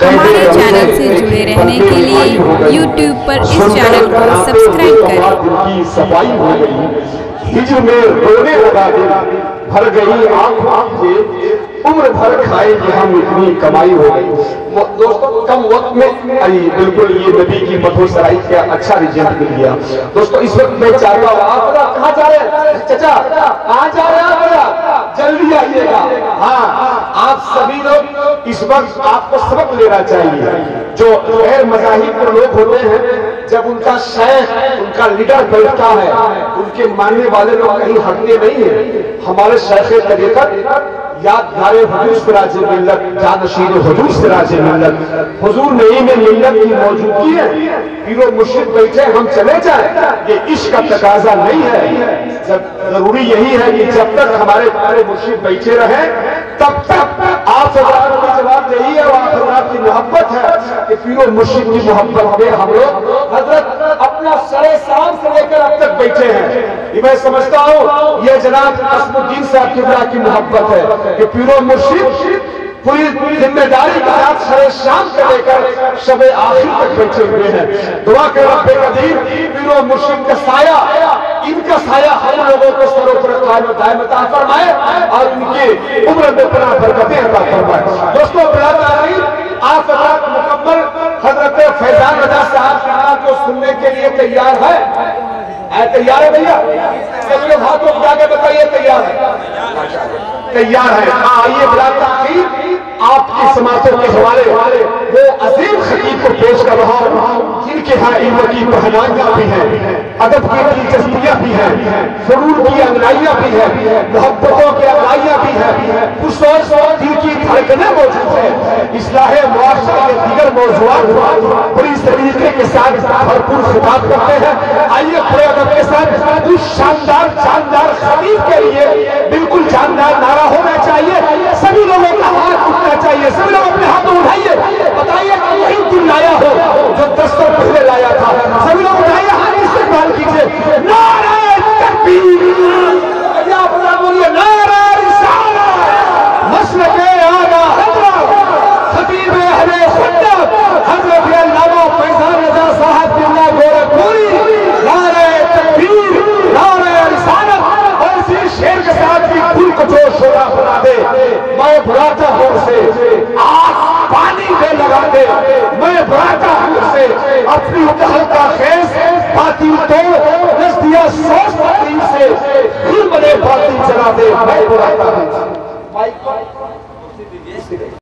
ہمارے چینل سے جڑے رہنے کے لیے یوٹیوب پر اس چینل کو سبسکرائب کریں۔ صفائی ہو گئی، ہجر میں رونے لگا دے، بھر گئی آنکھ سے عمر بھر کھائے کہ ہم اتنی کمائی ہو گئی۔ دوستو کم وقت میں بالکل یہ نبی کی مدحو سرائی کا اچھا ریزلٹ مل گیا۔ دوستو اس وقت میں چاہتا ہوں آپ کہاں جا رہے ہیں؟ چچا کہاں جا رہے ہیں؟ جلدی آئیے گا۔ ہاں آپ سبھی لوگ اس وقت آپ کو سبق لینا چاہیے۔ جو غیر مذاہب کے لوگ ہوتے ہیں، جب ان کا شیخ ان کا لیڈر بیٹھتا ہے، ان کے ماننے والے لوگ کہیں ہٹتے نہیں ہیں۔ ہمارے شیخ طریقت یادگار حضور سراج ملت، جانشین حضور سراج ملت، حضور نعیم ملت کی موجودگی ہے، پیر و مرشد بیٹھے ہم چلے جائیں، یہ عشق کا تقاضا نہیں ہے۔ ضروری یہی ہے کہ جب تک ہمارے پیر مرشد بیٹھے رہیں تب تک آپ حضرات کی جواب یہی ہے، اور آپ حضرات کی محبت ہے کہ پیر و مرشد کی محبت میں ہم لوگ حضرت اپنا سر سام سے لے کر اب تک بیٹھے ہیں۔ یہ میں سمجھتا ہوں یہ جناب قسم الدین صاحب قبلہ کی محبت ہے کہ پیر و مرشد پوری ذمہ داری کے ساتھ سر شام سے لے کر شب آخر تک بیٹھے ہوئے ہیں۔ دعا کہ رب قدیر پیر و مرشد کا سایہ، ان کا سایہ ہم لوگوں کو سروں پر قائم و دائم عطا فرمائے اور ان کی عمر میں پناہ برکتیں عطا فرمائے۔ دوستو برادرین، آپ حضرات مکمل حضرت فیضان رضا صاحب کی بات کو سننے کے لیے تیار ہے؟ تیار ہے بھیا؟ چلیے ہاتھوں اٹھا کے بتائیے تیار ہے؟ تیار ہے۔ آئیے بلا تاخیر آپ کی سماعتوں کے حوالے وہ عظیم خطیب کو پیش کر رہا ہوں جن کے ہاں علم کی پہنائیاں بھی ہیں، ادب کی دلچسپیاں بھی ہیں، فنون کی انگڑائیاں بھی ہیں، محبتوں کی انگڑائیاں بھی ہیں، خصوص دل کی دھڑکنیں موجود ہیں، اصلاح معاشرہ کے دیگر موضوعات بڑی طریقے کے ساتھ بھرپور خطاب کرتے ہیں۔ آئیے بڑے ادب کے ساتھ اس شاندار خطیب کے لیے بالکل جاندار نعرہ ہونا چاہیے، سبھی لوگوں کا ہاتھ اٹھنا چاہیے، سبھی لوگ اپنے ہاتھوں اٹھائیے، بتائیے کہ وہی دن لایا ہو جو 10 سال پہلے لایا تھا۔ سبھی لوگ اٹھائیے، ہاتھ استقبال کیجئے۔ نعرہ تکبیر، یا اپنا بولیے نعرہ رسالت، مسلک اعلیٰ حضرت خطیب اہل سنت حضرت علامہ فیضان رضا صاحب قبلہ گورکھپوری، نعرہ تکبیر، نعرہ رسالت، اور اسی شعر کے ساتھ بھی دل کو جوش ہو رہا بنا دے۔ میں بھراتا ہوں سے آگ پانی دے لگا دے، میں بھراتا ہوں سے اپنی اتحل کا خیز باطل تو نزدیا سوچ باطل سے ظلم نے باطل جلا دے، میں بھراتا ہوں۔